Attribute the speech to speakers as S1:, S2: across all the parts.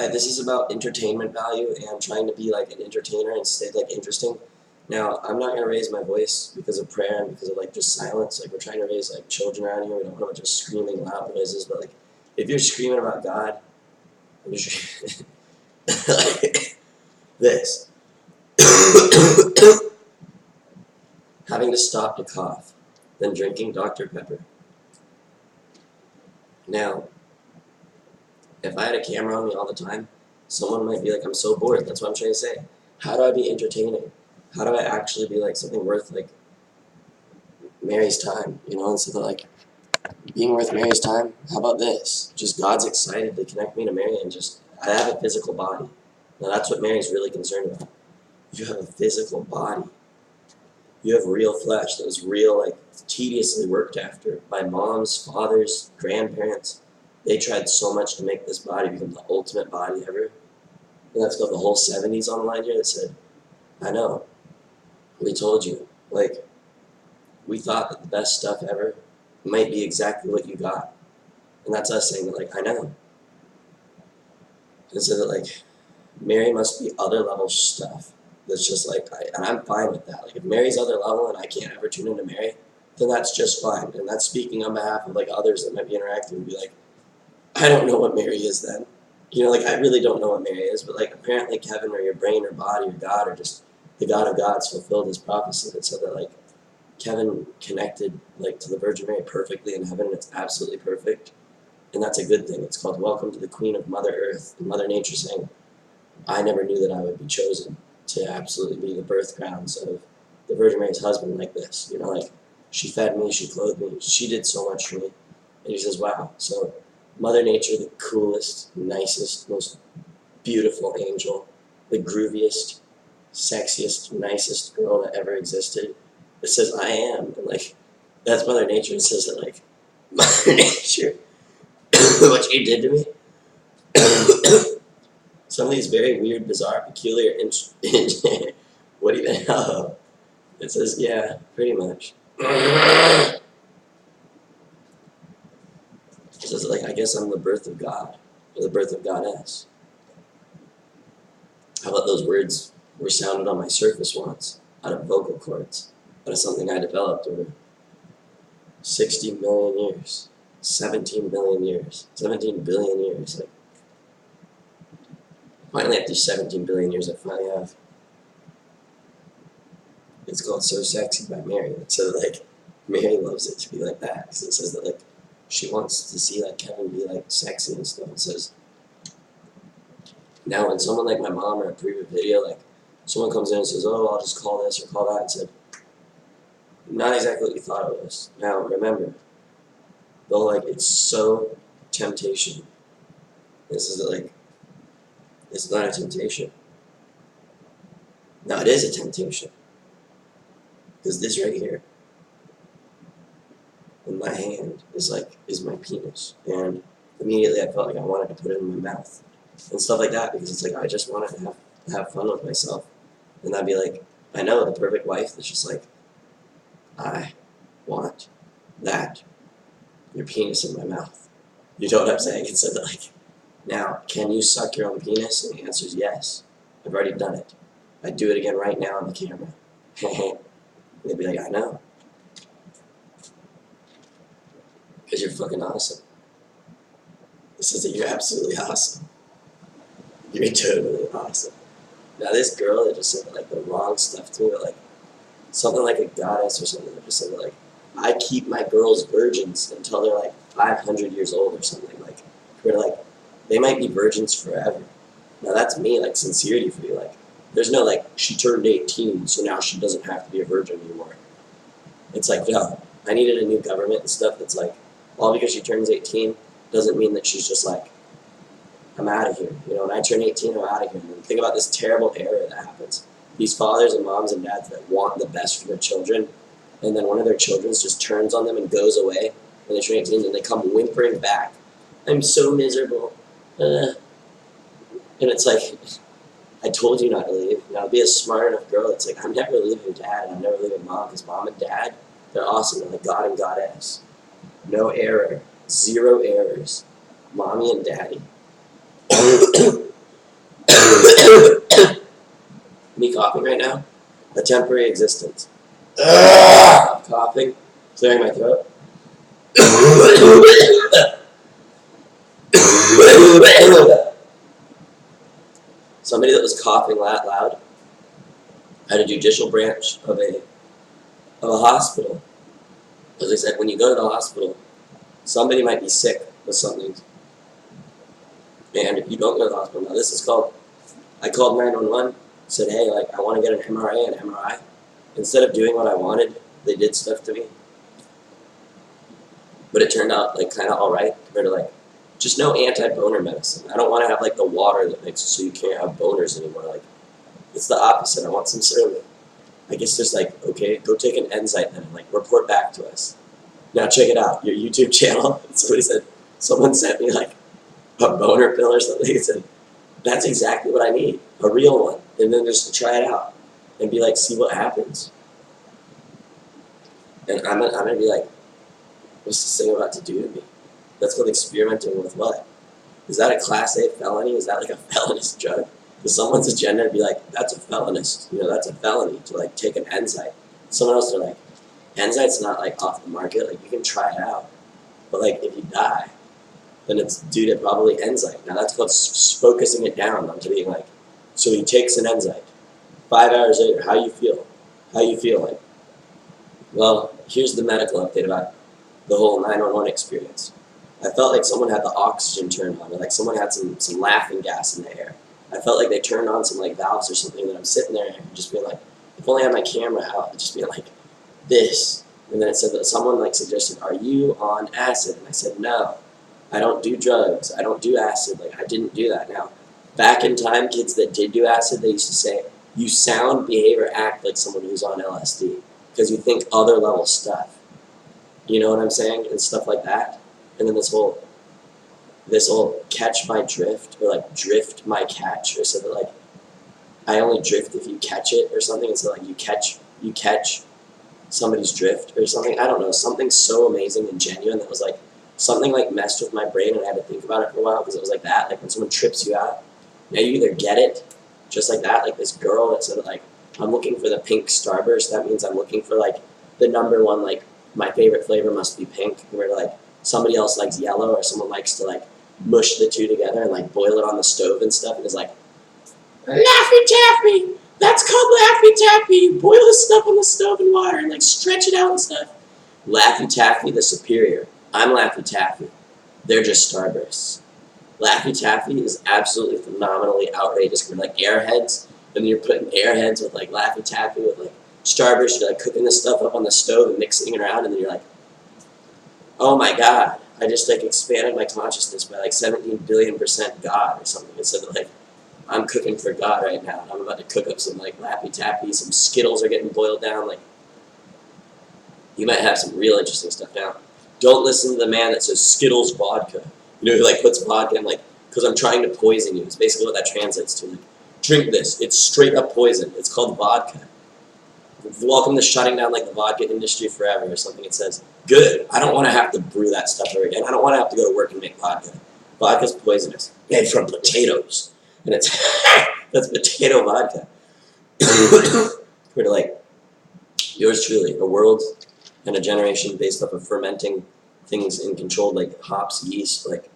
S1: This is about entertainment value and trying to be like an entertainer and stay like interesting. Now, I'm not gonna raise my voice because of prayer and because of like just silence. Like we're trying to raise like children around here. We don't want to just screaming loud noises. But like, if you're screaming about God, if you're like this, having to stop to cough, then drinking Dr. Pepper. Now, if I had a camera on me all the time, someone might be like, I'm so bored. That's what I'm trying to say. How do I be entertaining? How do I actually be like something worth like Mary's time, you know, instead of like being worth Mary's time? How about this? Just God's excited to connect me to Mary and just, I have a physical body. Now that's what Mary's really concerned about. You have a physical body. You have real flesh that was real, like tediously worked after by moms, fathers, grandparents. They tried so much to make this body become the ultimate body ever. And that's got the whole 70s on the line here that said, I know, we told you. Like, we thought that the best stuff ever might be exactly what you got. And that's us saying that, like, I know. And so that, like, Mary must be other level stuff. That's just like, and I'm fine with that. Like, if Mary's other level and I can't ever tune into Mary, then that's just fine. And that's speaking on behalf of, like, others that might be interacting and be like, I don't know what Mary is then. You know, like, I really don't know what Mary is, but, like, apparently Kevin or your brain or body or God or just the God of gods fulfilled his prophecy that said that, like, Kevin connected, like, to the Virgin Mary perfectly in heaven, and it's absolutely perfect. And that's a good thing. It's called Welcome to the Queen of Mother Earth, and Mother Nature saying, I never knew that I would be chosen to absolutely be the birth grounds of the Virgin Mary's husband like this. You know, like, she fed me, she clothed me, she did so much for me. And he says, wow. So Mother Nature, the coolest, nicest, most beautiful angel, the grooviest, sexiest, nicest girl that ever existed, it says, I am. And, like, that's Mother Nature. It says that, like, Mother Nature, what she did to me. Some of these very weird, bizarre, peculiar, what even, it says, yeah, pretty much. It says, like, I guess I'm the birth of God, or the birth of Goddess. How about those words were sounded on my surface once, out of vocal cords, out of something I developed over 60 million years, 17 billion years, 17 billion years. Like, finally, after 17 billion years, I finally have. It's called So Sexy by Mary. And so, like, Mary loves it to be like that. Because it says that, like, she wants to see, like, Kevin be, like, sexy and stuff. It says, now when someone like my mom or a previous video, like, someone comes in and says, oh, I'll just call this or call that, and said, not exactly what you thought it was. Now, remember, though, like, it's so temptation. This is, like, it's not a temptation. Now, it is a temptation. Because this right here, in my hand, is my penis. And immediately I felt like I wanted to put it in my mouth. And stuff like that, because it's like, I just wanted to have fun with myself. And I'd be like, I know, the perfect wife that's just like, I want that, your penis in my mouth. You know what I'm saying? And so that, like, now, can you suck your own penis? And the answer is yes. I've already done it. I'd do it again right now on the camera. They'd be like, I know. Because you're fucking awesome. This is that you're absolutely awesome. You're totally awesome. Now this girl that just said like the wrong stuff to it, like something like a goddess or something that just said like, I keep my girls virgins until they're like 500 years old or something. Like, where like, they might be virgins forever. Now that's me, like, sincerity for you. Like, there's no like, she turned 18, so now she doesn't have to be a virgin anymore. It's like, no, I needed a new government and stuff that's like, all because she turns 18 doesn't mean that she's just like, I'm out of here. You know, when I turn 18, I'm out of here. And think about this terrible error that happens. These fathers and moms and dads that want the best for their children, and then one of their children just turns on them and goes away when they turn 18, and they come whimpering back. I'm so miserable. And it's like, I told you not to leave. Now, be a smart enough girl that's like, I'm never leaving dad and I'm never leaving mom, because mom and dad, they're awesome. They're like God and Goddess. No error. 0 errors. Mommy and daddy. Me coughing right now, a temporary existence. I'm coughing, clearing my throat. Somebody that was coughing that loud had a judicial branch of a hospital. As I said, when you go to the hospital, somebody might be sick with something. And if you don't go to the hospital, now this is called, I called 911, said, hey, like, I want to get an MRA and MRI. Instead of doing what I wanted, they did stuff to me. But it turned out, like, kind of alright compared to, like, just no anti-boner medicine. I don't want to have, like, the water that makes it so you can't have boners anymore. Like, it's the opposite. I want some sort of, I guess there's like, okay, go take an Enzyte then and, like, report back to us. Now check it out, your YouTube channel. Somebody said, someone sent me, like, a boner pill or something. It said, that's exactly what I need, a real one. And then just try it out and be like, see what happens. And I'm gonna be like, what's this thing about to do to me? That's called experimenting with what? Is that a Class A felony? Is that like a felonious drug? Does someone's agenda be like, that's a felonist, you know, that's a felony to, like, take an Enzyte. Someone else, they're like, Enzyte's not, like, off the market, like, you can try it out. But, like, if you die, then it's due to probably Enzyte. Now that's called focusing it down onto being like, so he takes an Enzyte. 5 hours later, how you feel? How you feel like? Well, here's the medical update about the whole 911 experience. I felt like someone had the oxygen turned on, or like someone had some laughing gas in the air. I felt like they turned on some, like, valves or something, that I'm sitting there and just being like, if only I had my camera out, I'd just be like, this. And then it said that someone, like, suggested, are you on acid? And I said, no, I don't do drugs, I don't do acid, like, I didn't do that. Now, back in time, kids that did do acid, they used to say, you sound, behave, or act like someone who's on LSD, because you think other level stuff. You know what I'm saying? And stuff like that. And then this whole catch my drift, or like drift my catch, or so that, like, I only drift if you catch it or something, and so, like, you catch somebody's drift or something. I don't know, something so amazing and genuine that was like, something like messed with my brain, and I had to think about it for a while, because it was like that, like when someone trips you out, now you either get it, just like that, like this girl that said, like, I'm looking for the pink Starburst, that means I'm looking for, like, the #1, like, my favorite flavor must be pink, where, like, somebody else likes yellow, or someone likes to, like, mush the two together and, like, boil it on the stove and stuff, and is like, Laffy Taffy! That's called Laffy Taffy! You boil this stuff on the stove and water and, like, stretch it out and stuff. Laffy Taffy, the superior. I'm Laffy Taffy. They're just Starbursts. Laffy Taffy is absolutely phenomenally outrageous. We're like Airheads, and you're putting Airheads with, like, Laffy Taffy with, like, Starburst. You're, like, cooking this stuff up on the stove and mixing it around, and then you're like, oh my god, I just, like, expanded my consciousness by, like, 17 billion% God or something. Instead of, like, I'm cooking for God right now, and I'm about to cook up some, like, Laffy Taffy, some Skittles are getting boiled down, like, you might have some real interesting stuff now. Don't listen to the man that says Skittles vodka. You know, who, like, puts vodka in, like, because I'm trying to poison you. It's basically what that translates to. Like, drink this. It's straight up poison. It's called vodka. Welcome to shutting down, like, the vodka industry forever or something. It says, good. I don't want to have to brew that stuff ever again. I don't want to have to go to work and make vodka. Vodka's poisonous. Made from potatoes. And it's, that's potato vodka. We're like, yours truly, a world and a generation based off of fermenting things in controlled, like, hops, yeast, like,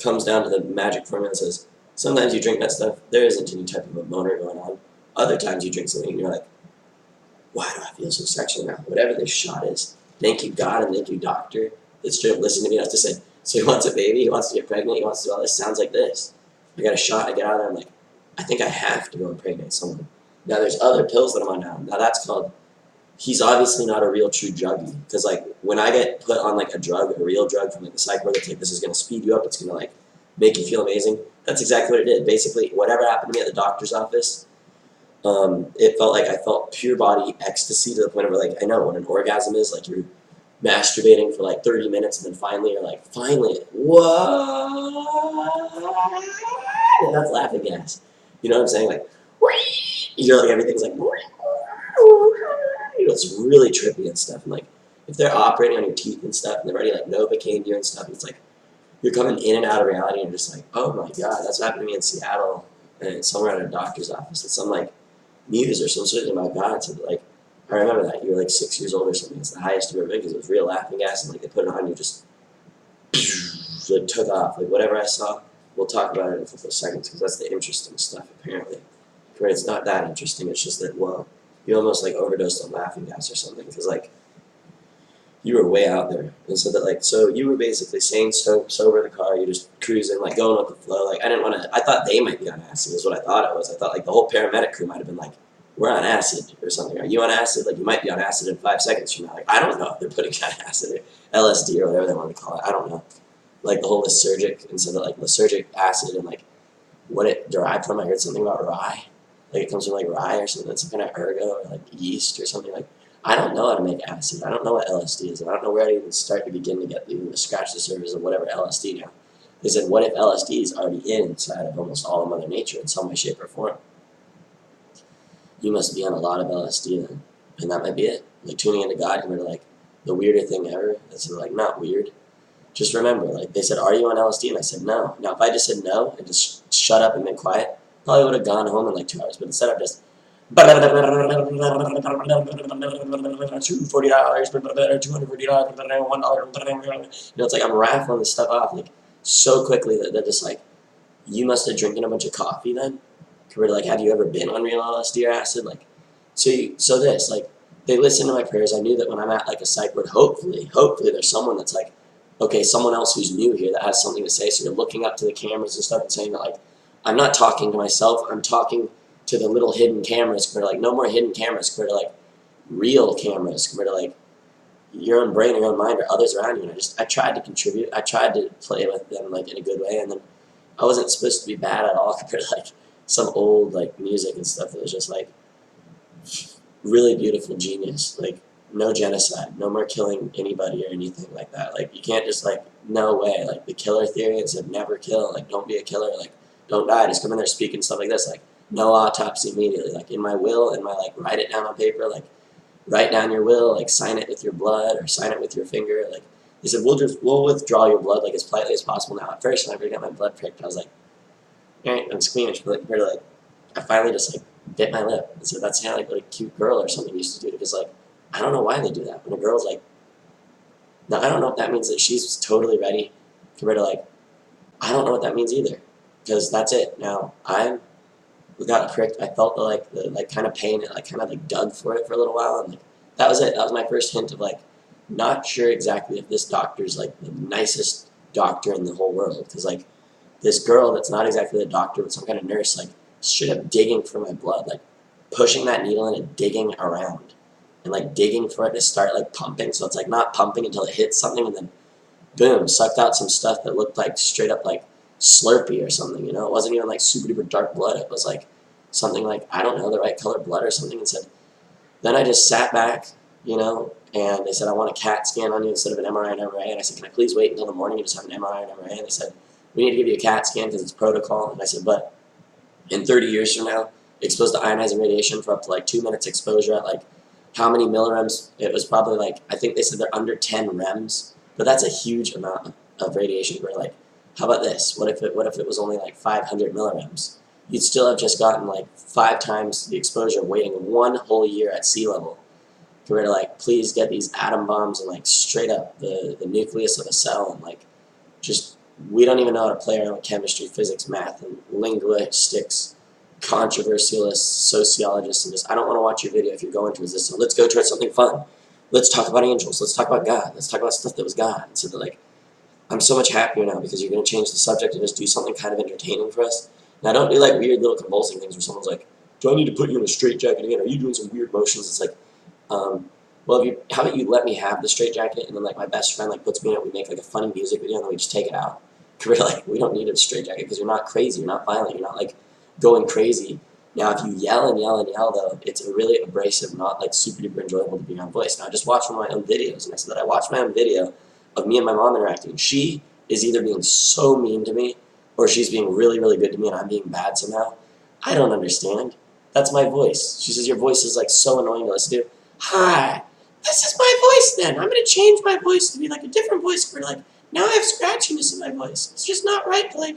S1: comes down to the magic formula that says, sometimes you drink that stuff, there isn't any type of a boner going on. Other times you drink something and you're like, why do I feel so sexual now? Whatever this shot is. Thank you, God, and thank you, doctor. That straight up listened to me. I was just saying, so he wants a baby, he wants to get pregnant, he wants to do all this. Sounds like this. I got a shot, I get out of there, I'm like, I think I have to go impregnate someone. Now there's other pills that I'm on now. Now that's called, he's obviously not a real true druggie. Because, like, when I get put on, like, a drug, a real drug from, like, the psych ward, that's like, this is going to speed you up, it's going to, like, make you feel amazing. That's exactly what it did. Basically, whatever happened to me at the doctor's office, it felt like I felt pure body ecstasy to the point where, like, I know what an orgasm is. Like, you're masturbating for, like, 30 minutes, and then finally you're like, finally, whoa! And that's laughing gas. You know what I'm saying? Like, you know, like, everything's like, you know, it's really trippy and stuff. And, like, if they're operating on your teeth and stuff, and they've already, like, Novocaine you and stuff, it's like, you're coming in and out of reality, and you're just like, oh my god, that's what happened to me in Seattle. and it's somewhere at a doctor's office, and some like muse or some sort of about God said like, I remember that you were like 6 years old or something. It's the highest you've ever been because it was real laughing gas, and like they put it on you, just like took off. Like whatever I saw, we'll talk about it in a couple of seconds because that's the interesting stuff apparently. Where it's not that interesting. It's just that you almost like overdosed on laughing gas or something because like you were way out there, and so that like so you were basically sane, sober in the car. You just cruising, like going with the flow. Like I didn't want to. I thought they might be on acid. Is what I thought it was. I thought like the whole paramedic crew might have been like, "We're on acid" or something. Are you on acid? Like you might be on acid in 5 seconds from now. Like I don't know if they're putting on acid or LSD or whatever they want to call it. I don't know. Like the whole lysergic, and so that like lysergic acid and like what it derived from. I heard something about rye. Like it comes from like rye or something. It's some kind of ergo or like yeast or something like. I don't know how to make acid. I don't know what LSD is, and I don't know where to even start to begin to get even to scratch the surface of whatever LSD now. They said, what if LSD is already inside of almost all of Mother Nature in some way, shape, or form? You must be on a lot of LSD then, and that might be it. Like tuning into God compared to like the weirder thing ever. That's like not weird. Just remember, like they said, are you on LSD? And I said no. Now if I just said no and just shut up and been quiet, probably would have gone home in like 2 hours. But instead of just $240, $240, $1. It's like I'm raffling this stuff off like so quickly that they're just like, you must have drinking a bunch of coffee then. Compared to like, have you ever been on real LSD or acid? Like, so this like they listen to my prayers. I knew that when I'm at like a psych ward, hopefully there's someone that's like, okay, someone else who's new here that has something to say. So you're looking up to the cameras and stuff and saying that like, I'm not talking to myself. I'm talking to the little hidden cameras compared to like no more hidden cameras compared to like real cameras compared to like your own brain, your own mind, or others around you. And I tried to contribute. I tried to play with them like in a good way, and then I wasn't supposed to be bad at all compared to like some old like music and stuff that was just like really beautiful genius. Like no genocide, no more killing anybody or anything like that. Like you can't just like no way. Like the killer theory, it said never kill. Like don't be a killer. Like don't die. Just come in there speaking stuff like this. Like no autopsy immediately. Like in my will, in my like write it down on paper. Like write down your will. Like sign it with your blood or sign it with your finger. Like they said we'll withdraw your blood like as politely as possible. Now at first when I got my blood pricked, I was like, I'm squeamish. But like I finally just like bit my lip and said that's how like what a cute girl or something used to do. Because like I don't know why they do that when a girl's like. Now I don't know if that means that she's totally ready compared to like I don't know what that means either. Because that's it. Now we got pricked. I felt the kind of pain. It like kind of like dug for it for a little while, and like that was it. That was my first hint of like not sure exactly if this doctor's like the nicest doctor in the whole world. Because like this girl that's not exactly the doctor but some kind of nurse like straight up digging for my blood, like pushing that needle in and digging around, and like digging for it to start like pumping. So it's like not pumping until it hits something, and then boom, sucked out some stuff that looked like straight up like Slurpee or something, you know? It wasn't even like super duper dark blood. It was like something like, I don't know, the right color blood or something. And said, then I just sat back, you know, and they said, I want a CAT scan on you instead of an MRI and MRA. And I said, can I please wait until the morning and just have an MRI and MRA? And they said, we need to give you a CAT scan because it's protocol. And I said, but in 30 years from now, exposed to ionizing radiation for up to like 2 minutes exposure at like how many millirems? It was probably like, I think they said they're under 10 rems, but that's a huge amount of radiation. We're like, how about this? What if it was only like 500 millirems? You'd still have just gotten like 5 times the exposure waiting 1 whole year at sea level. Compared to like, please get these atom bombs and like straight up the nucleus of a cell and like just, we don't even know how to play around with chemistry, physics, math, and linguistics, controversialists, sociologists, and just, I don't want to watch your video if you're going towards this, so let's go towards something fun. Let's talk about angels. Let's talk about God. Let's talk about stuff that was God. And so they're like, I'm so much happier now because you're going to change the subject and just do something kind of entertaining for us. And I don't do like weird little convulsing things where someone's like, do I need to put you in a straitjacket again? Are you doing some weird motions? It's like, well, how about you let me have the straitjacket and then like my best friend like puts me in it, we make like a funny music video and then we just take it out. We're like, we don't need a straitjacket because you're not crazy, you're not violent, you're not like going crazy. Now, if you yell and yell and yell, though, it's really abrasive, not like super duper enjoyable to be on voice. Now, I just watched one of my own videos, and I said that I watched my own video of me and my mom interacting. She is either being so mean to me, or she's being really, really good to me, and I'm being bad somehow. I don't understand. That's my voice. She says, your voice is like so annoying to listen to. Hi, this is my voice then. I'm going to change my voice to be like a different voice for like, now I have scratchiness in my voice. It's just not right to like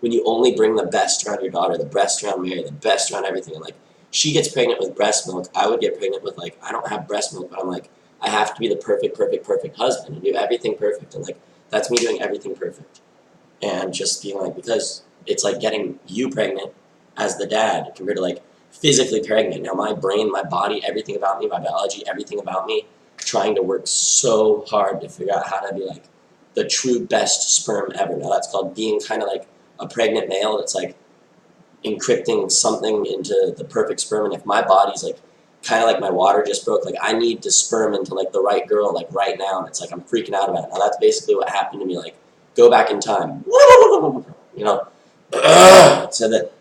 S1: when you only bring the best around your daughter, the best around Mary, the best around everything, and like she gets pregnant with breast milk, I would get pregnant with like I don't have breast milk, but I'm like I have to be the perfect husband and do everything perfect, and like that's me doing everything perfect, and just being like because it's like getting you pregnant as the dad compared to like physically pregnant. Now my brain, my body, everything about me, my biology, everything about me, trying to work so hard to figure out how to be like the true best sperm ever. Now that's called being kind of like a pregnant male that's like encrypting something into the perfect sperm. And if my body's like kind of like my water just broke, like I need to sperm into like the right girl like right now, and it's like I'm freaking out about it. Now that's basically what happened to me. Like go back in time, you know. So that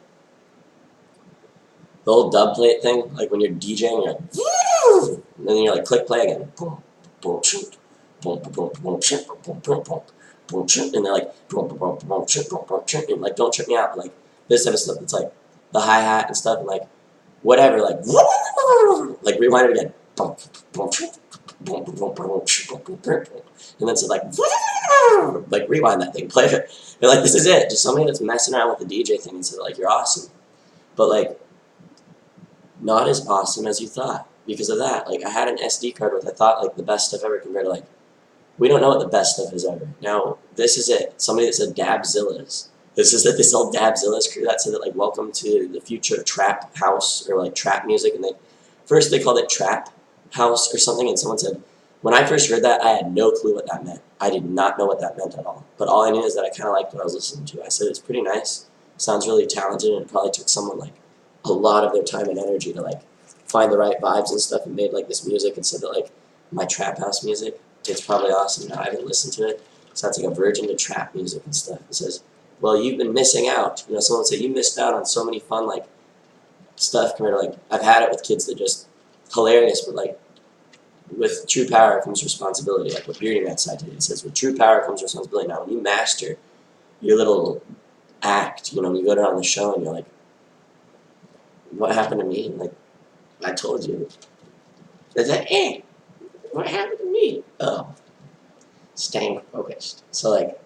S1: the old dub plate thing, like when you're DJing, you're like, and then you're like click play again, boom, boom, shoot, boom, boom, boom, shoot, boom, boom, boom, boom, shoot, and they're like, boom, boom, boom, boom, shoot, boom, boom, shoot, and like don't trip me out, but like this type of stuff. It's like the hi hat and stuff, and like whatever, like rewind it again, boom, boom, shoot, boom, boom, boom, shoot, boom, boom, boom, and then it's like rewind that thing, play it, and like this is it, just somebody that's messing around with the DJ thing, and so like you're awesome, but like. Not as awesome as you thought because of that. Like I had an SD card with I thought like the best stuff ever compared to like we don't know what the best stuff is ever. Now this is it. Somebody that said Dabzillas. This old Dabzillas crew that said that like welcome to the future of trap house or like trap music, and first they called it trap house or something, and someone said when I first heard that I had no clue what that meant. I did not know what that meant at all. But all I knew is that I kinda liked what I was listening to. I said it's pretty nice. Sounds really talented, and it probably took someone like a lot of their time and energy to like find the right vibes and stuff and made like this music and said that like my trap house music, it's probably awesome. Now I haven't listened to it. So that's like a virgin to trap music and stuff. It says, well, you've been missing out. You know, someone would say you missed out on so many fun like stuff compared to like I've had it with kids that just hilarious, but like with true power comes responsibility. Like what Beardy Man side did. It says with true power comes responsibility. Now when you master your little act, you know, when you go down on the show and you're like, what happened to me? Like, I told you. It's like, hey, what happened to me? Oh, staying focused. So, like,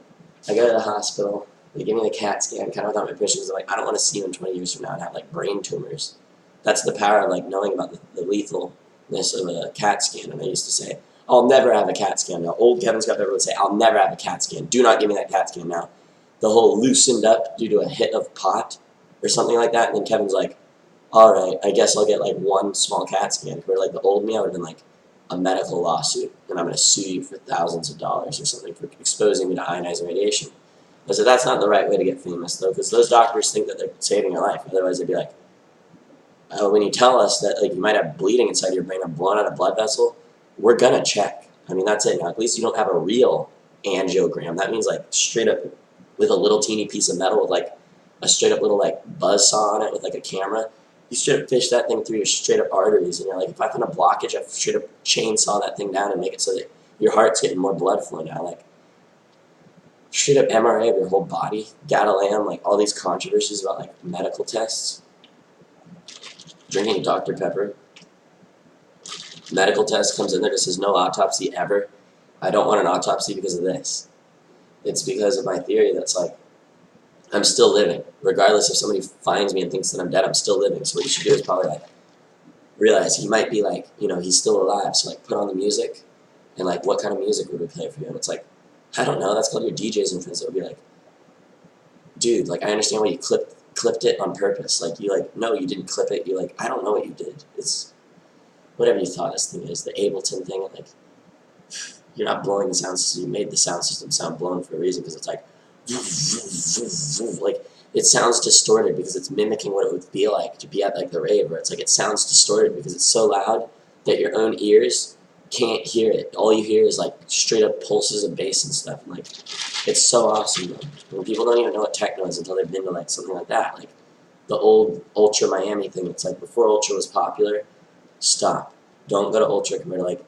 S1: I go to the hospital. They give me the CAT scan, kind of without my permission, because I'm like, I don't want to see you in 20 years from now and have, like, brain tumors. That's the power of, like, knowing about the lethalness of a CAT scan. And I used to say, I'll never have a CAT scan. Now, old Kevin Scott Pepper would say, I'll never have a CAT scan. Do not give me that CAT scan now. The whole loosened up due to a hit of pot or something like that. And then Kevin's like, all right, I guess I'll get like one small CAT scan. Where like the old me, I would have been like a medical lawsuit, and I'm going to sue you for thousands of dollars or something for exposing me to ionizing radiation. I said that's not the right way to get famous though, because those doctors think that they're saving your life. Otherwise, they'd be like, oh, when you tell us that like you might have bleeding inside your brain or blown out a blood vessel, we're gonna check. I mean, that's it. Now, at least you don't have a real angiogram. That means like straight up with a little teeny piece of metal with like a straight up little like buzz saw on it with like a camera. You straight up fish that thing through your straight up arteries, and you're like, if I find a blockage, I straight up chainsaw that thing down and make it so that your heart's getting more blood flow now. Like, straight up MRI of your whole body, Gadalam, like all these controversies about like medical tests. Drinking Dr. Pepper. Medical test comes in there that says no autopsy ever. I don't want an autopsy because of this. It's because of my theory that's like, I'm still living. Regardless if somebody finds me and thinks that I'm dead, I'm still living. So what you should do is probably like realize he might be like, you know, he's still alive. So like put on the music and like what kind of music would we play for you? And it's like, I don't know, that's called your DJ's influence. It would be like, dude, like I understand why you clipped it on purpose. Like you like, no, you didn't clip it. You like, I don't know what you did. It's whatever you thought this thing is, the Ableton thing. And like, you're not blowing the sound system. You made the sound system sound blown for a reason because it's like, like it sounds distorted because it's mimicking what it would feel like to be at like the rave, where it's like it sounds distorted because it's so loud that your own ears can't hear it. All you hear is like straight up pulses of bass and stuff. And like it's so awesome though. When people don't even know what techno is until they've been to like something like that. Like the old Ultra Miami thing. It's like before Ultra was popular, stop. Don't go to Ultra compared to like,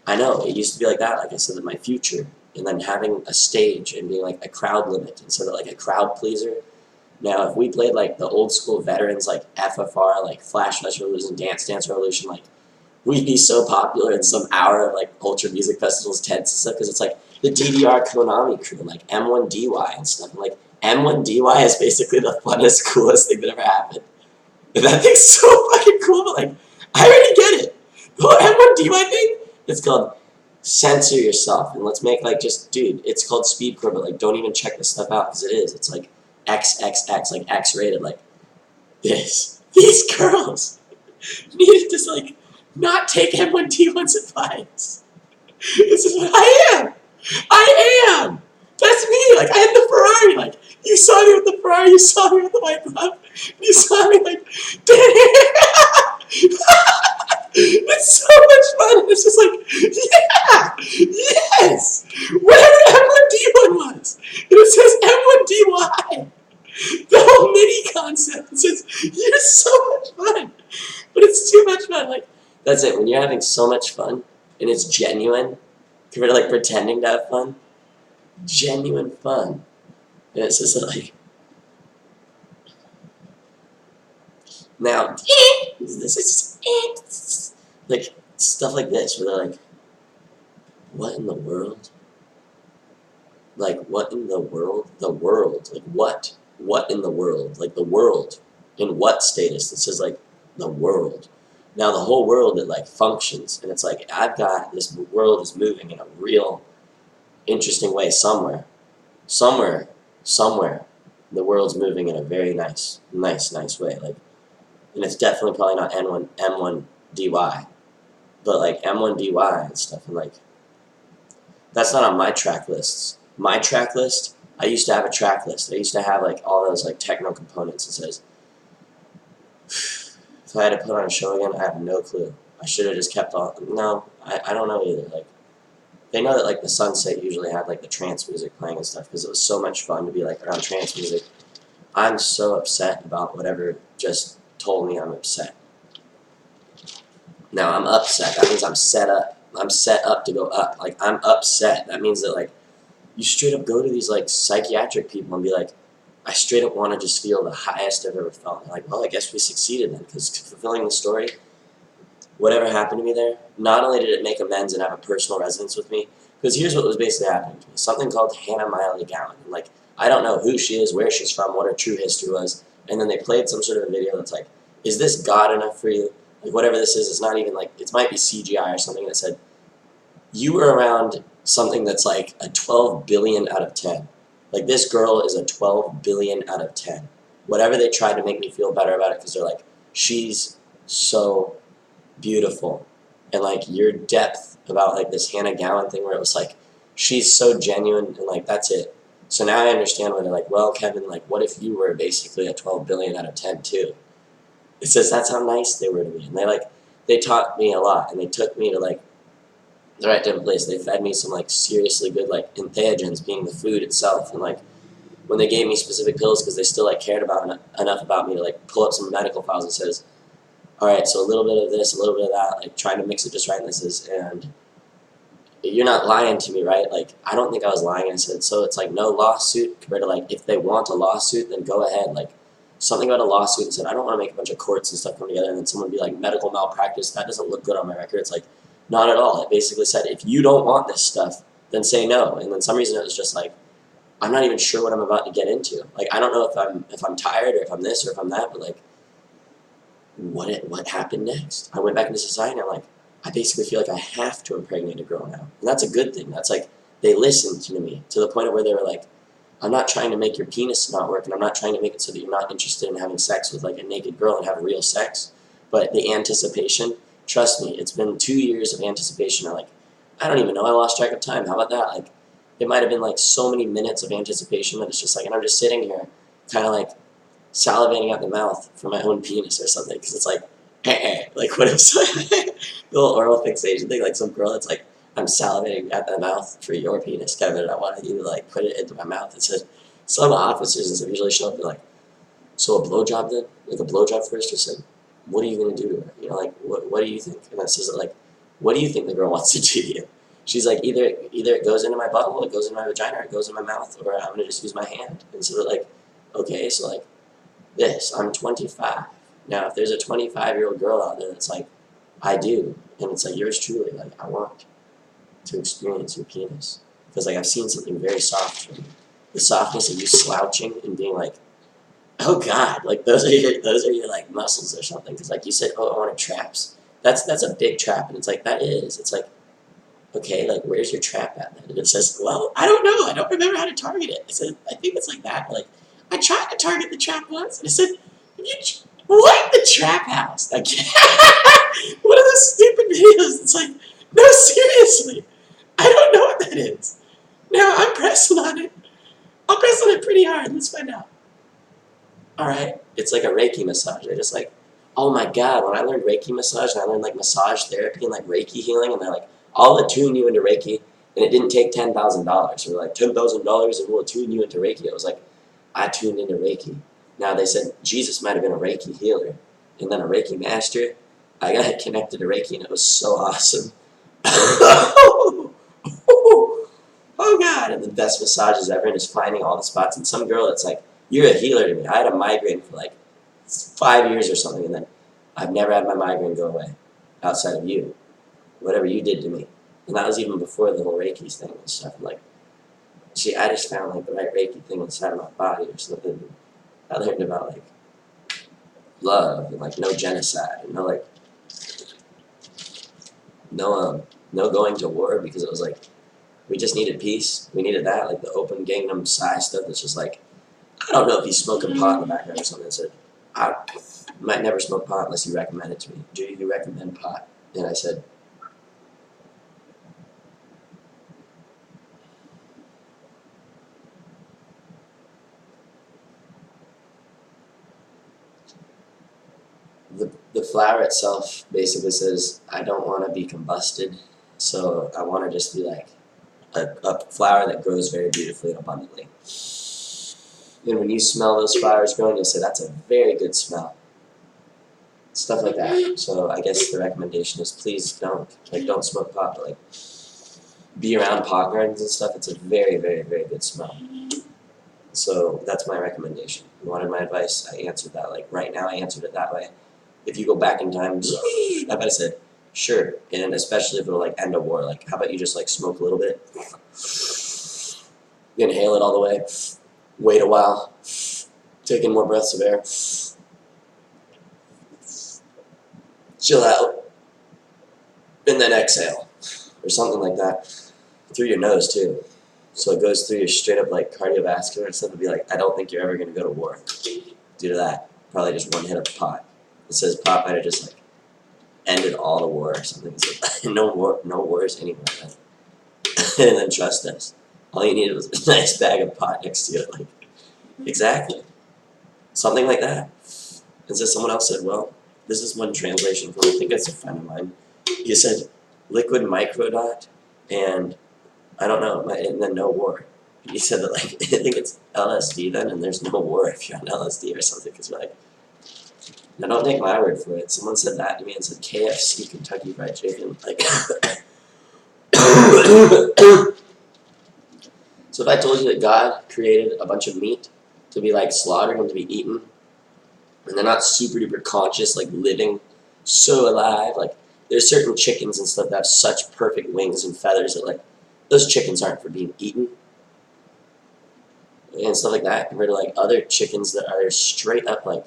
S1: I know, it used to be like that, like I said, in my future. And then having a stage and being like a crowd limit instead of like a crowd pleaser. Now, if we played like the old school veterans like FFR, like Flash Revolution, Dance Dance Revolution, like we'd be so popular in some hour of like Ultra Music Festivals, TEDs and stuff, because it's like the DDR Konami crew, like M1DY and stuff. And like M1DY is basically the funnest, coolest thing that ever happened. And that thing's so fucking cool, but like, I already get it. The whole M1DY thing, it's called censor yourself. And let's make like just, dude, it's called speedcore, but like, don't even check this stuff out, because it is. It's like XXX, like X-rated, like this. These girls needed to like, not take M1D1's advice. This is what I am. I am. That's me. Like, I had the Ferrari. Like, you saw me with the Ferrari. You saw me with the white glove. You saw me like, it's so much fun. It's just like, yeah, yes. Whatever M1D1 was. And it says M1DY. The whole MIDI concept. It says, you're so much fun. But it's too much fun. Like, that's it. When you're having so much fun and it's genuine, compared to like pretending to have fun, genuine fun. And it's just like, now, this is just, like, stuff like this, where they're like, what in the world? Like, what in the world? The world. Like, what? What in the world? Like, the world. In what status? It says, like, the world. Now, the whole world, it, like, functions. And it's like, I've got, this world is moving in a real interesting way somewhere. Somewhere, the world's moving in a very nice way. Like, and it's definitely probably not M1DY. But, like, M1DY and stuff, and, like, that's not on my track lists. My track list, I used to have a track list. I used to have, like, all those, like, techno components. It says, if I had to put on a show again, I have no clue. I should have just kept on. No, I don't know either. Like, they know that, like, the Sunset usually had, like, the trance music playing and stuff, because it was so much fun to be, like, around trance music. I'm so upset about whatever just told me I'm upset. Now, I'm upset. That means I'm set up. I'm set up to go up. Like, I'm upset. That means that, like, you straight up go to these, like, psychiatric people and be like, I straight up want to just feel the highest I've ever felt. And like, well, I guess we succeeded then, because fulfilling the story, whatever happened to me there, not only did it make amends and have a personal resonance with me, because here's what was basically happening to me. Something called Hannah Miley Gowan. And, like, I don't know who she is, where she's from, what her true history was, and then they played some sort of a video that's like, is this God enough for you? Like, whatever this is, it's not even like, it might be CGI or something that said, you were around something that's like a 12 billion out of 10. Like, this girl is a 12 billion out of 10. Whatever they tried to make me feel better about it, because they're like, she's so beautiful. And, like, your depth about, like, this Hannah Gowan thing where it was like, she's so genuine, and, like, that's it. So now I understand why they're like, well, Kevin, like, what if you were basically a 12 billion out of 10 too? It says that's how nice they were to me. And they taught me a lot, and they took me to, like, the right different place. They fed me some, like, seriously good, like, entheogens, being the food itself. And, like, when they gave me specific pills, because they still, like, cared about enough about me to, like, pull up some medical files and says, all right, so a little bit of this, a little bit of that, like, trying to mix it just right. And this is, and you're not lying to me, right? Like, I don't think I was lying. I said, so it's like no lawsuit compared to, like, if they want a lawsuit, then go ahead. Like, something about a lawsuit and said, I don't want to make a bunch of courts and stuff come together and then someone be like, medical malpractice, that doesn't look good on my record. It's like, not at all. It basically said, if you don't want this stuff, then say no. And then some reason it was just like, I'm not even sure what I'm about to get into. Like, I don't know if I'm tired or if I'm this or if I'm that, but, like, what happened next? I went back into society and I'm like, I basically feel like I have to impregnate a girl now. And that's a good thing. That's like, they listened to me to the point where they were like, I'm not trying to make your penis not work, and I'm not trying to make it so that you're not interested in having sex with, like, a naked girl and have real sex. But the anticipation, trust me, it's been 2 years of anticipation. I'm like, I don't even know, I lost track of time. How about that? Like, it might have been like so many minutes of anticipation that it's just like, and I'm just sitting here kind of like salivating out the mouth for my own penis or something, because it's like, like, what if the little oral fixation thing, like some girl that's like, I'm salivating at the mouth for your penis, Kevin, and I wanted you to, like, put it into my mouth. It said, some officers and stuff usually show up and like, so a blowjob then? Like, a blowjob first? Or said, what are you going to do to her? You know, like, what do you think? And that says, like, what do you think the girl wants to do to you? She's like, either it goes into my butthole, it goes in my vagina, or it goes in my mouth, or I'm going to just use my hand. And so they're like, okay, so, like, this, I'm 25. Now, if there's a 25-year-old girl out there that's like, I do, and it's like, yours truly, like, I want to experience your penis. Because, like, I've seen something very soft from you. the softness of you slouching and being like, oh God, like those are your like muscles or something. Because like you said, oh, I want traps. That's a big trap, and it's like that is. It's like, okay, like where's your trap at? And it says, well, I don't know. I don't remember how to target it. I said, I think it's like that. Like I tried to target the trap once, and I said, what the trap house? Like one of those stupid videos. It's like, no, seriously, I don't know what that is. Now I'm pressing on it. I'll press on it pretty hard. Let's find out. All right, it's like a Reiki massage. They're just like, oh my God, when I learned Reiki massage and I learned like massage therapy and like Reiki healing, and they're like, I'll attune you into Reiki, and it didn't take $10,000. We're like, $10,000 and we'll attune you into Reiki. I was like, I tuned into Reiki. Now they said Jesus might have been a Reiki healer and then a Reiki master. I got connected to Reiki and it was so awesome. Oh God, and the best massages ever, and just finding all the spots. And some girl that's like, you're a healer to me. I had a migraine for like 5 years or something, and then I've never had my migraine go away outside of you. Whatever you did to me. And that was even before the whole Reiki thing and stuff. And like, see, I just found like the right Reiki thing inside of my body or something. I learned about like love and like no genocide and no like no going to war, because it was like we just needed peace. We needed that, like the open Gangnam Style stuff that's just like, I don't know if he's smoking pot in the background or something. That said, I might never smoke pot unless you recommend it to me. Do you recommend pot? And I said, the flower itself basically says, I don't want to be combusted, so I want to just be like a flower that grows very beautifully and abundantly. And when you smell those flowers growing, you'll say, that's a very good smell. Stuff like that. So I guess the recommendation is please don't smoke pot, but like be around pot gardens and stuff. It's a very, very, very good smell. So that's my recommendation. You wanted my advice, I answered that. Like right now, I answered it that way. If you go back in time, I bet I said, sure. And especially if it'll like end a war, like how about you just like smoke a little bit, inhale it all the way, wait a while, take in more breaths of air, chill out, and then exhale, or something like that, through your nose too. So it goes through your straight up like cardiovascular and stuff. It'd be like, I don't think you're ever gonna go to war due to that. Probably just one hit of pot. It says pot might have just like ended all the war or something. It's like, no wars anymore. And then trust us. All you needed was a nice bag of pot next to you. Like, exactly. Something like that. And so someone else said, well, this is one translation from, I think it's a friend of mine. He said, liquid microdot, and I don't know, and then no war. And he said that, like, I think it's LSD then, and there's no war if you're on LSD or something, because we're like, now don't take my word for it. Someone said that to me and said KFC, Kentucky Fried Chicken. Like, so if I told you that God created a bunch of meat to be like slaughtered and to be eaten, and they're not super duper conscious, like living so alive, like there's certain chickens and stuff that have such perfect wings and feathers that like those chickens aren't for being eaten and stuff like that, compared to like other chickens that are straight up like,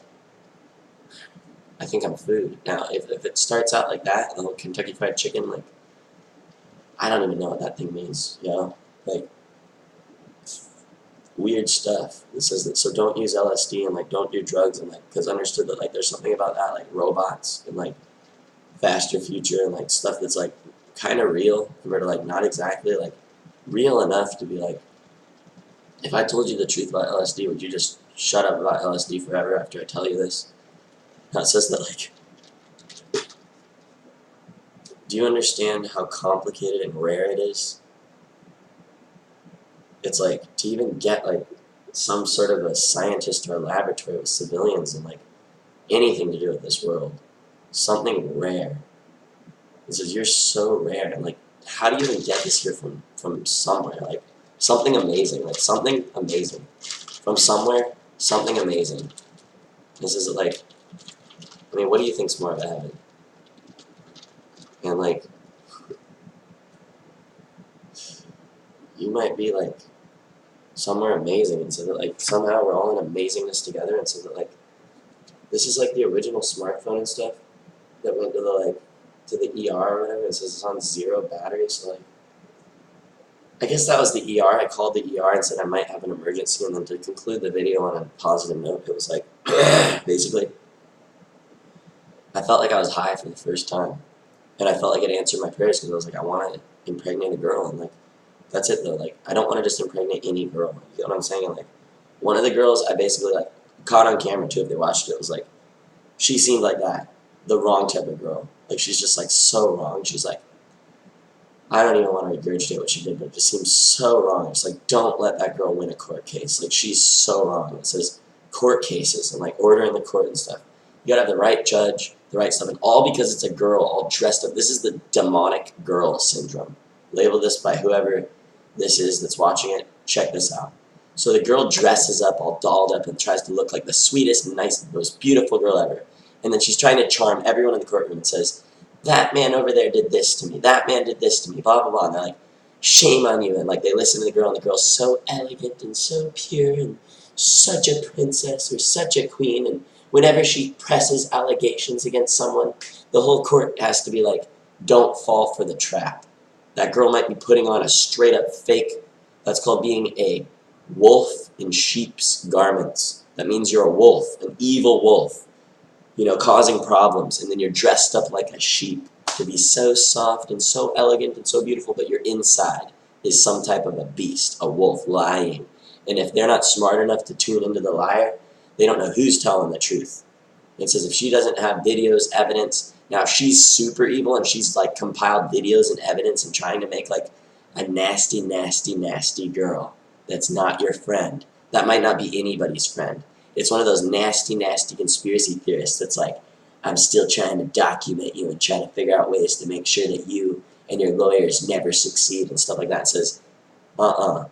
S1: I think I'm food. Now if it starts out like that, the whole Kentucky Fried Chicken, like I don't even know what that thing means, you know? Like weird stuff. It says that, so don't use LSD and like don't do drugs, and like, because I understood that like there's something about that, like robots and like faster future and like stuff that's like kind of real compared to like not exactly like real enough to be like, if I told you the truth about LSD, would you just shut up about LSD forever after I tell you this? Now it says that like, do you understand how complicated and rare it is? It's like, to even get like some sort of a scientist or a laboratory with civilians and like anything to do with this world, something rare. It says you're so rare, and like, how do you even get this here from somewhere? Like something amazing, like something amazing from somewhere, something amazing. This is like, I mean, what do you think's more of a heaven? And like, you might be like some are amazing, and so that like somehow we're all in amazingness together, and so that like this is like the original smartphone and stuff that went to the like to the ER or whatever. It says it's on 0 battery, so like I guess that was the ER. I called the ER and said I might have an emergency, and then to conclude the video on a positive note, it was like basically I felt like I was high for the first time, and I felt like it answered my prayers because I was like I want to impregnate a girl, and like that's it though. Like I don't want to just impregnate any girl. You know what I'm saying? And, like one of the girls I basically like caught on camera too. If they watched it, it was like she seemed like that, the wrong type of girl. Like she's just like so wrong. She's like I don't even want to regurgitate what she did, but it just seems so wrong. It's like don't let that girl win a court case. Like she's so wrong. It says court cases and like order in the court and stuff. You gotta have the right judge, the right stuff, and all because it's a girl all dressed up. This is the demonic girl syndrome. Label this by whoever this is that's watching it. Check this out. So the girl dresses up all dolled up and tries to look like the sweetest, nicest, most beautiful girl ever. And then she's trying to charm everyone in the courtroom and says, that man over there did this to me. That man did this to me. Blah, blah, blah. And they're like, shame on you. And like they listen to the girl, and the girl's so elegant and so pure and such a princess or such a queen. And whenever she presses allegations against someone, the whole court has to be like, don't fall for the trap. That girl might be putting on a straight up fake. That's called being a wolf in sheep's garments. That means you're a wolf, an evil wolf, you know, causing problems. And then you're dressed up like a sheep to be so soft and so elegant and so beautiful, but your inside is some type of a beast, a wolf lying. And if they're not smart enough to tune into the liar, they don't know who's telling the truth. It says if she doesn't have videos, evidence, now if she's super evil and she's like compiled videos and evidence and trying to make like a nasty, nasty, nasty girl that's not your friend, that might not be anybody's friend. It's one of those nasty, nasty conspiracy theorists that's like, I'm still trying to document you and try to figure out ways to make sure that you and your lawyers never succeed and stuff like that. It says, God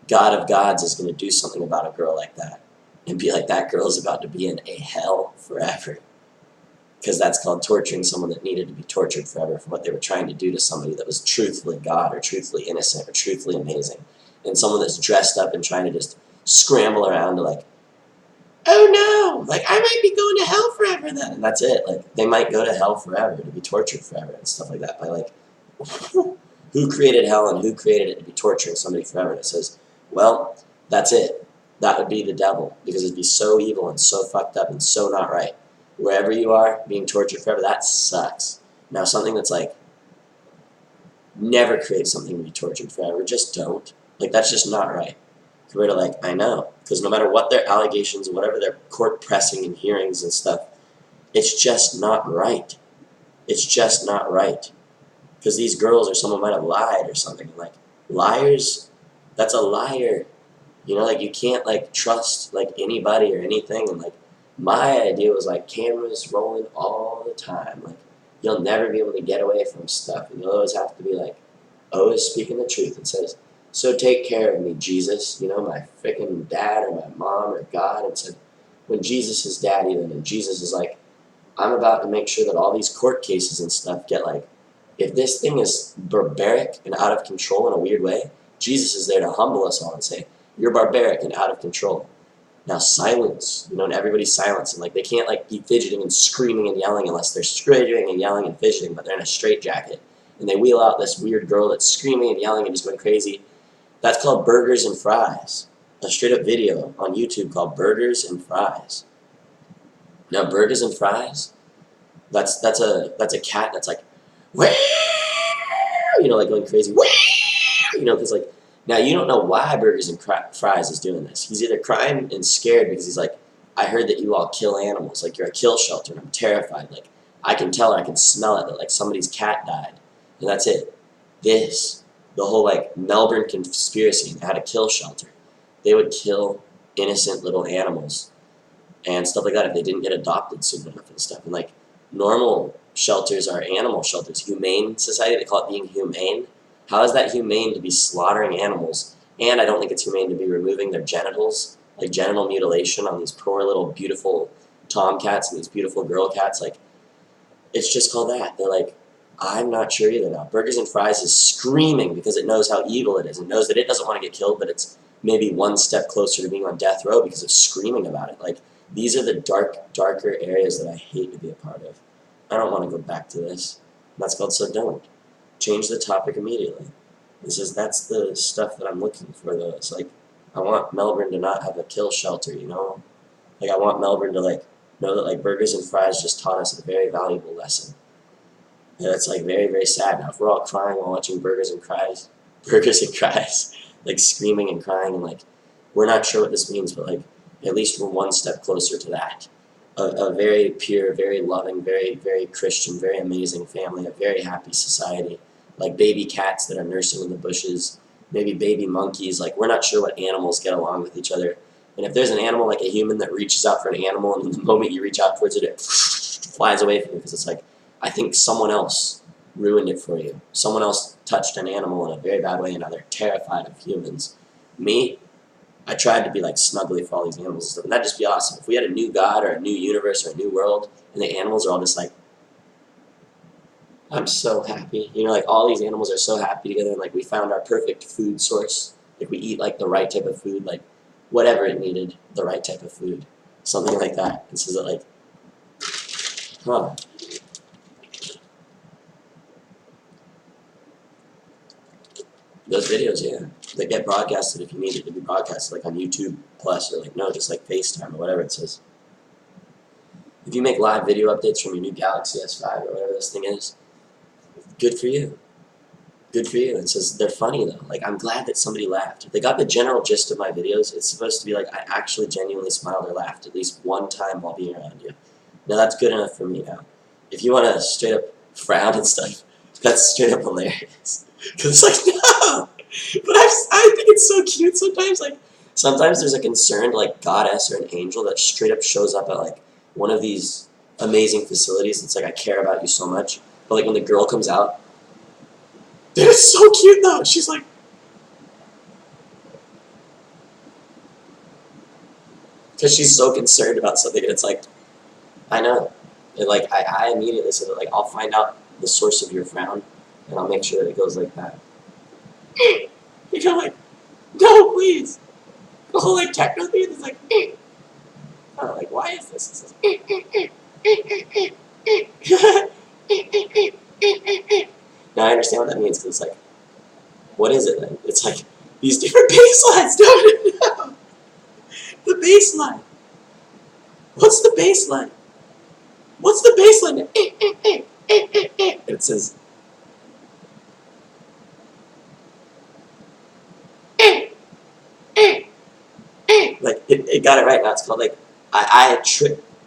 S1: of gods is going to do something about a girl like that and be like, that girl's about to be in a hell forever. Because that's called torturing someone that needed to be tortured forever for what they were trying to do to somebody that was truthfully God or truthfully innocent or truthfully amazing. And someone that's dressed up and trying to just scramble around to like, oh no, like I might be going to hell forever then. And that's it. Like they might go to hell forever to be tortured forever and stuff like that by like, who created hell and who created it to be torturing somebody forever? And it says, well, that's it. That would be the devil because it'd be so evil and so fucked up and so not right. Wherever you are, being tortured forever, that sucks. Now, something that's like, never create something to be tortured forever. Just don't. Like, that's just not right. Compared to, like, I know. Because no matter what their allegations, whatever their court pressing and hearings and stuff, it's just not right. It's just not right. Because these girls or someone might have lied or something. Like, liars, that's a liar. You know, like, you can't, like, trust, like, anybody or anything. And, like, my idea was like cameras rolling all the time. Like you'll never be able to get away from stuff, and you'll always have to be like always speaking the truth. It says, "So take care of me, Jesus." You know, my freaking dad or my mom or God. It said, when Jesus is dad even, and Jesus is like, I'm about to make sure that all these court cases and stuff get like, if this thing is barbaric and out of control in a weird way, Jesus is there to humble us all and say, you're barbaric and out of control. Now silence, you know, and everybody's silent, and like they can't like be fidgeting and screaming and yelling unless they're screaming and yelling and fidgeting, but they're in a straitjacket, and they wheel out this weird girl that's screaming and yelling and just going crazy. That's called Burgers and Fries, a straight up video on YouTube called Burgers and Fries. Now Burgers and Fries, that's a cat that's like, Wah! You know, like going crazy, Wah! You know, because like. Now, you don't know why Burgers and Fries is doing this. He's either crying and scared because he's like, I heard that you all kill animals. Like, you're a kill shelter, and I'm terrified. Like, I can tell her, I can smell it, that, like, somebody's cat died. And that's it. This, the whole, like, Melbourne conspiracy and how to kill shelter. They would kill innocent little animals and stuff like that if they didn't get adopted soon enough and stuff. And, like, normal shelters are animal shelters. Humane society, they call it being humane. How is that humane to be slaughtering animals? And I don't think it's humane to be removing their genitals, like genital mutilation on these poor little beautiful tomcats and these beautiful girl cats. Like, it's just called that. They're like, I'm not sure either now. Burgers and Fries is screaming because it knows how evil it is and knows that it doesn't want to get killed, but it's maybe one step closer to being on death row because of screaming about it. Like, these are the darker areas that I hate to be a part of. I don't want to go back to this. That's called So Don't. Change the topic immediately. He says, that's the stuff that I'm looking for, though. It's like, I want Melbourne to not have a kill shelter, you know? Like, I want Melbourne to, like, know that, like, burgers and fries just taught us a very valuable lesson. And it's, like, very, very sad. Now, if we're all crying while watching burgers and cries, like, screaming and crying, and, like, we're not sure what this means, but, like, at least we're one step closer to that. A very pure, very loving, very, very Christian, very amazing family, a very happy society. Like baby cats that are nursing in the bushes, maybe baby monkeys. Like, we're not sure what animals get along with each other. And if there's an animal like a human that reaches out for an animal, and the moment you reach out towards it, it flies away from you, because it's like, I think someone else ruined it for you. Someone else touched an animal in a very bad way, and now they're terrified of humans. Me, I tried to be like snuggly for all these animals and stuff, and that'd just be awesome. If we had a new God or a new universe or a new world, and the animals are all just like, I'm so happy. You know, like all these animals are so happy together, and like we found our perfect food source. Like we eat like the right type of food, like whatever it needed, the right type of food. Something like that. And so that like, huh. Those videos, yeah, they get broadcasted if you need it to be broadcasted, like on YouTube Plus, or like, no, just like FaceTime or whatever it says. If you make live video updates from your new Galaxy S5 or whatever this thing is, good for you. Good for you. It says they're funny though. Like, I'm glad that somebody laughed. If they got the general gist of my videos, it's supposed to be like I actually genuinely smiled or laughed at least one time while being around you. Now that's good enough for me now. If you want to straight up frown and stuff, that's straight up hilarious. Because it's like, no! But I think it's so cute sometimes. Like, sometimes there's a concerned, like, goddess or an angel that straight up shows up at, like, one of these amazing facilities. It's like, I care about you so much. But, like, when the girl comes out, dude, it's so cute, though. She's like, because she's so concerned about something, and it's like, I know. And, like, I immediately said that, like, I'll find out the source of your frown, and I'll make sure that it goes like that. You go like, no, please. The whole like techno thing is like, oh, like, why is this? Now I understand what that means, because it's like, what is it then? It's like these different bass lines. No. The bass line. What's the bass line? What's the bass line? And it says, like, it got it right now. It's called, like,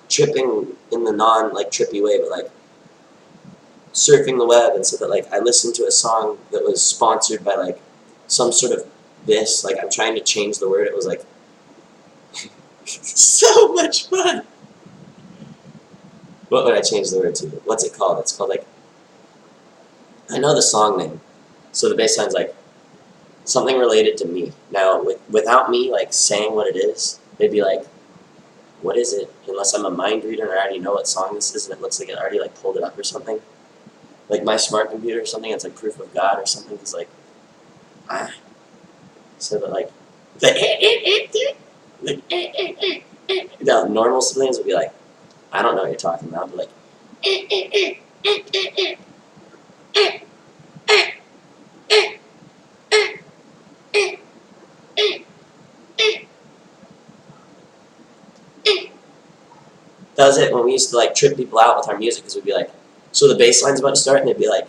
S1: tripping in the non, like, trippy way, but, like, surfing the web. And so that, like, I listened to a song that was sponsored by, like, some sort of this. Like, I'm trying to change the word. It was, like, so much fun. What would I change the word to? What's it called? It's called, like, I know the song name. So the bass line's, like, something related to me. Now, without me, like, saying what it is, they'd be like, what is it? Unless I'm a mind reader and I already know what song this is, and it looks like it already, like, pulled it up or something. Like, my smart computer or something, it's, like, proof of God or something. It's, like, so that, like, the normal civilians would be like, I don't know what you're talking about, but, like, that was it when we used to, like, trip people out with our music, because we'd be like, so the bass line's about to start, and they'd be like,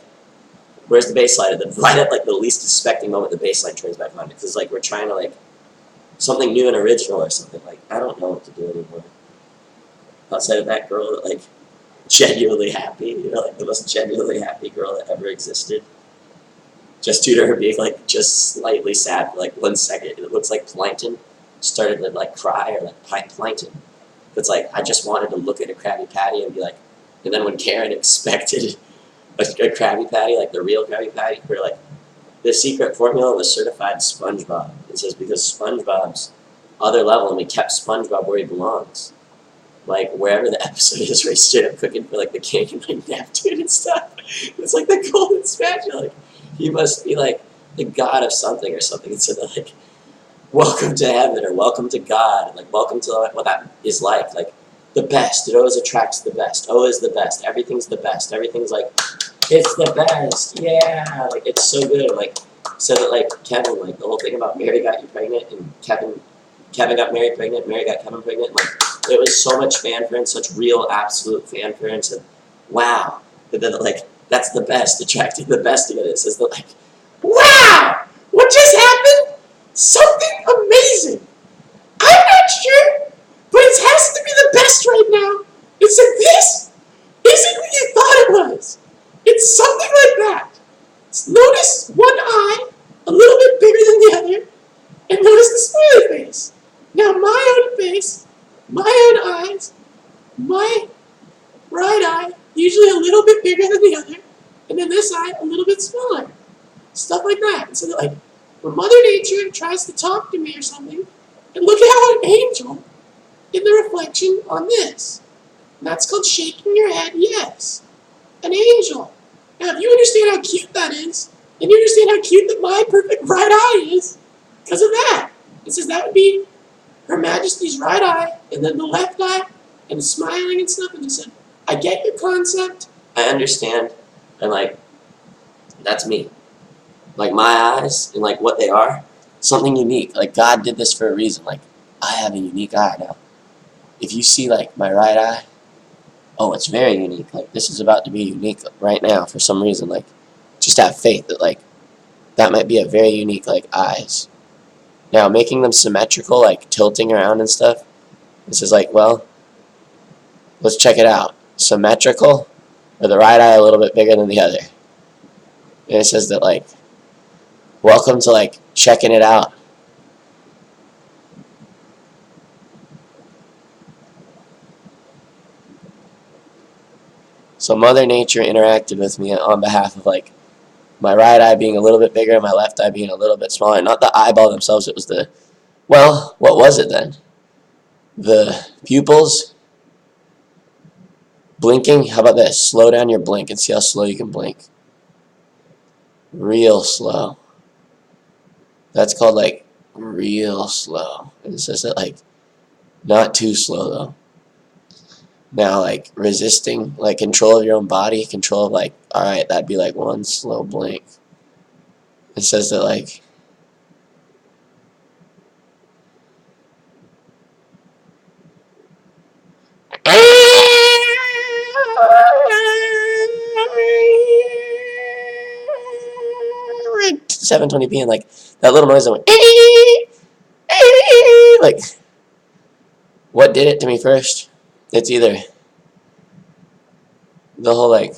S1: where's the bass line? And then right at, like, the least expecting moment, the bass line turns back on, because, like, we're trying to, like, something new and original or something. Like, I don't know what to do anymore. Outside of that girl that, like, genuinely happy, you know, like, the most genuinely happy girl that ever existed. Just due to her being, like, just slightly sad for, like, 1 second. It looks like Plankton started to, like, cry, or, like, Plankton. It's like, I just wanted to look at a Krabby Patty and be like, and then when Karen expected a Krabby Patty, like the real Krabby Patty, we're like, the secret formula was certified SpongeBob. It says because SpongeBob's other level, and we kept SpongeBob where he belongs. Like, wherever the episode is where he's straight up cooking for, like, the king and, like, Neptune and stuff. It's like the golden spatula. Like, he must be, like, the god of something or something. And so, like, welcome to heaven or welcome to God, and like welcome to what that is like the best. It always attracts the best. Always the best. Everything's the best. Everything's like it's the best. Yeah, like it's so good. Like so that like Kevin, like the whole thing about Mary got you pregnant and Kevin got Mary pregnant, Mary got Kevin pregnant. Like it was so much fanfare and such real absolute fanfare and said, wow. But then like that's the best, attracting the best together. It says that like, wow, what just happened? Something amazing. I'm not sure, but it has to be the best right now. It's like this isn't what you thought it was. It's something like that. Notice one eye a little bit bigger than the other, and notice the smiley face. Now my own face, my own eyes, my right eye, usually a little bit bigger than the other, and then this eye a little bit smaller. Stuff like that. And so that like when Mother Nature tries to talk to me or something, and look at how an angel in the reflection on this. And that's called shaking your head yes. An angel. Now, if you understand how cute that is, then you understand how cute that my perfect right eye is because of that. It says that would be Her Majesty's right eye, and then the left eye, and smiling and stuff, and just said, I get your concept, I understand, and like, that's me. Like my eyes, and like what they are, something unique. Like God did this for a reason. Like, I have a unique eye now. If you see like my right eye, oh, it's very unique. Like this is about to be unique right now for some reason. Like just have faith that like that might be a very unique like eyes. Now making them symmetrical, like tilting around and stuff. This is like, well, let's check it out. Symmetrical, or the right eye a little bit bigger than the other. And it says that like, welcome to like checking it out. So Mother Nature interacted with me on behalf of like my right eye being a little bit bigger and my left eye being a little bit smaller. Not the eyeball themselves, it was the, well, what was it then? The pupils blinking. How about this? Slow down your blink and see how slow you can blink. Real slow. That's called like real slow. And it says that like not too slow though. Now, like, resisting, like, control of your own body, control of, like, alright, that'd be, like, one slow blink. It says that, like, like 720p and, like, that little noise that went, like, what did it to me first? It's either the whole, like,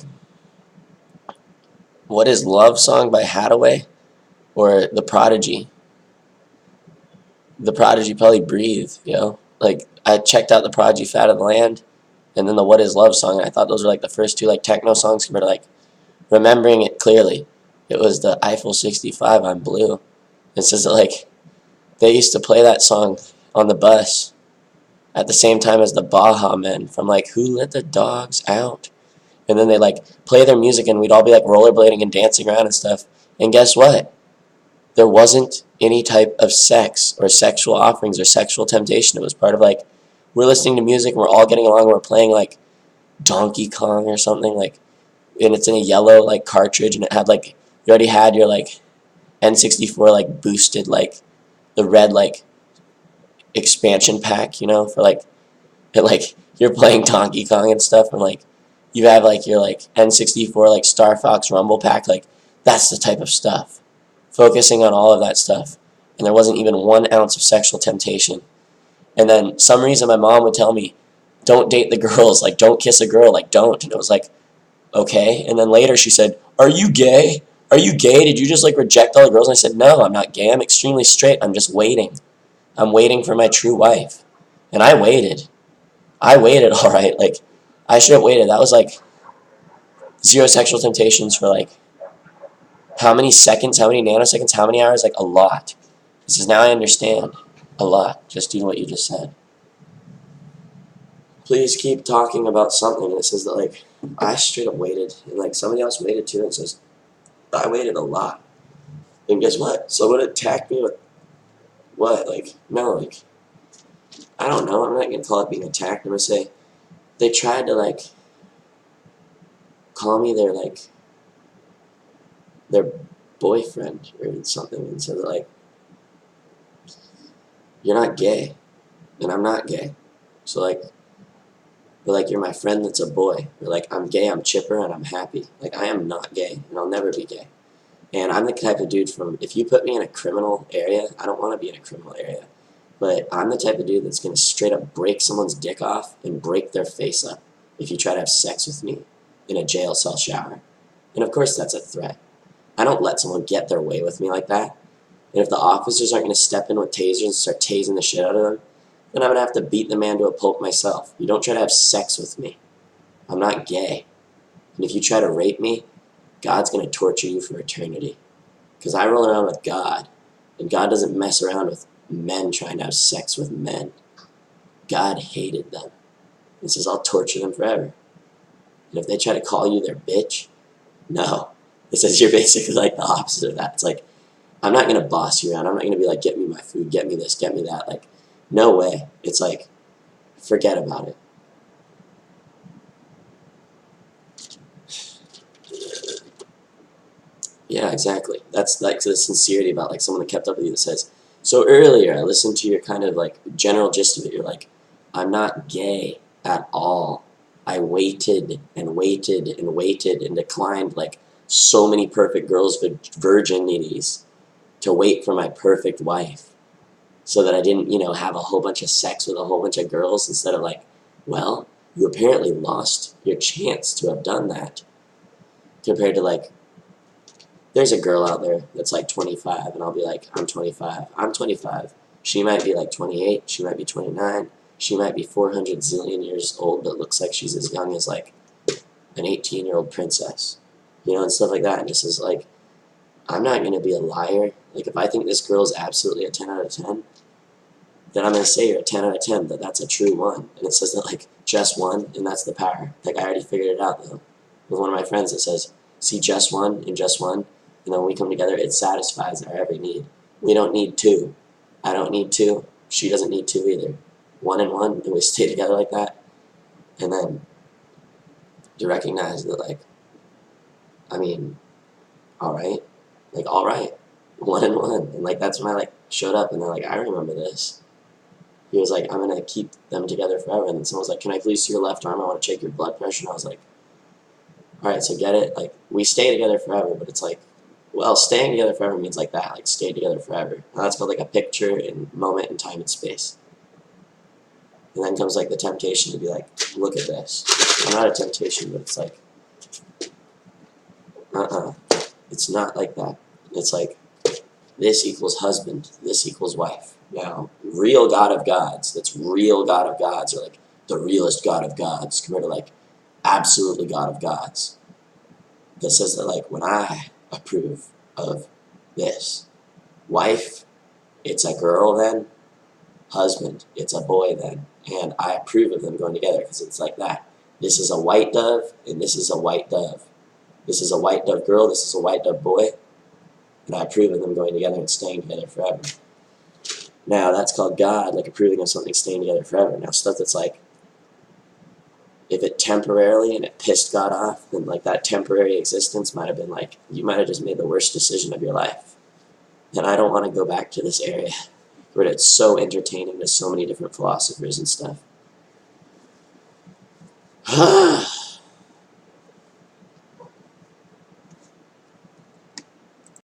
S1: What Is Love song by Hathaway or The Prodigy. The Prodigy probably Breathe, you know? Like, I checked out The Prodigy Fat of the Land and then the What Is Love song, and I thought those were, like, the first two, like, techno songs compared to, like, remembering it clearly. It was the Eiffel 65 on Blue. It says that, like, they used to play that song on the bus at the same time as the Baha Men from, like, Who Let the Dogs Out? And then they like play their music and we'd all be like rollerblading and dancing around and stuff. And guess what? There wasn't any type of sex or sexual offerings or sexual temptation. It was part of like, we're listening to music and we're all getting along and we're playing like Donkey Kong or something like, and it's in a yellow like cartridge and it had like, you already had your like N64 like boosted like the red like expansion pack, you know, for like, and like you're playing Donkey Kong and stuff and like, you have like your like N64 like Star Fox Rumble Pack, like that's the type of stuff. Focusing on all of that stuff. And there wasn't even 1 ounce of sexual temptation. And then some reason my mom would tell me, don't date the girls, like don't kiss a girl, like don't. And it was like, okay. And then later she said, are you gay? Are you gay? Did you just like reject all the girls? And I said, no, I'm not gay. I'm extremely straight. I'm just waiting. I'm waiting for my true wife. And I waited. I waited, all right. Like, I should have waited. That was like 0 sexual temptations for like how many seconds, how many nanoseconds, how many hours? Like a lot. This is now I understand a lot just doing what you just said. Please keep talking about something. And it says that like I straight up waited and like somebody else waited too. And it says I waited a lot. And guess what? Someone attacked me with What? Like, no, like, I don't know. I'm not gonna call it being attacked. I'm gonna say they tried to like call me their boyfriend or something, and so they're like, you're not gay, and I'm not gay. So like, they're like, you're my friend that's a boy. They're like, I'm gay, I'm chipper, and I'm happy. Like, I am not gay, and I'll never be gay. And I'm the type of dude if you put me in a criminal area, I don't want to be in a criminal area. But I'm the type of dude that's going to straight up break someone's dick off and break their face up if you try to have sex with me in a jail cell shower. And of course, that's a threat. I don't let someone get their way with me like that. And if the officers aren't going to step in with tasers and start tasing the shit out of them, then I'm going to have to beat the man to a pulp myself. You don't try to have sex with me. I'm not gay. And if you try to rape me, God's going to torture you for eternity. Because I roll around with God, and God doesn't mess around with men trying to have sex with men. God hated them. He says, I'll torture them forever. And if they try to call you their bitch, no. It says you're basically like the opposite of that. It's like, I'm not going to boss you around. I'm not going to be like, get me my food, get me this, get me that. Like, no way. It's like, forget about it. Yeah, exactly. That's like the sincerity about like someone that kept up with you that says, so earlier I listened to your kind of like general gist of it. You're like, I'm not gay at all. I waited and waited and waited and declined like so many perfect girls' virginities to wait for my perfect wife so that I didn't, have a whole bunch of sex with a whole bunch of girls instead of like, well, you apparently lost your chance to have done that compared to like, there's a girl out there that's like 25, and I'll be like, I'm 25. I'm 25. She might be like 28. She might be 29. She might be 400 zillion years old, but looks like she's as young as like an 18-year-old princess, and stuff like that. And just as like, I'm not going to be a liar. Like, if I think this girl is absolutely a 10 out of 10, then I'm going to say you're a 10 out of 10, that that's a true one. And it says that, like, just one, and that's the power. Like, I already figured it out, though. With one of my friends that says, see just one and just one, and then when we come together, it satisfies our every need. We don't need two. I don't need two. She doesn't need two either. One and one, and we stay together like that. And then to recognize that, like, I mean, all right. Like, all right. One and one. And, like, that's when I, like, showed up, and they're like, I remember this. He was like, I'm going to keep them together forever. And then someone was like, can I please see your left arm? I want to check your blood pressure. And I was like, all right, so get it? Like, we stay together forever, but it's like, well, staying together forever means like that, like stay together forever. And that's called like a picture in moment in time and space. And then comes like the temptation to be like, look at this. Not a temptation, but it's like, it's not like that. It's like, this equals husband, this equals wife. Now, real God of gods, that's real God of gods, or like the realest God of gods, compared to like absolutely God of gods. That says that like, when I approve of this. Wife, it's a girl then. Husband, it's a boy then. And I approve of them going together because it's like that. This is a white dove, and this is a white dove. This is a white dove girl, this is a white dove boy. And I approve of them going together and staying together forever. Now, that's called God, like approving of something staying together forever. Now, stuff that's like, if it temporarily and it pissed God off, then like that temporary existence might have been like, you might have just made the worst decision of your life. And I don't want to go back to this area where it's so entertaining to so many different philosophers and stuff.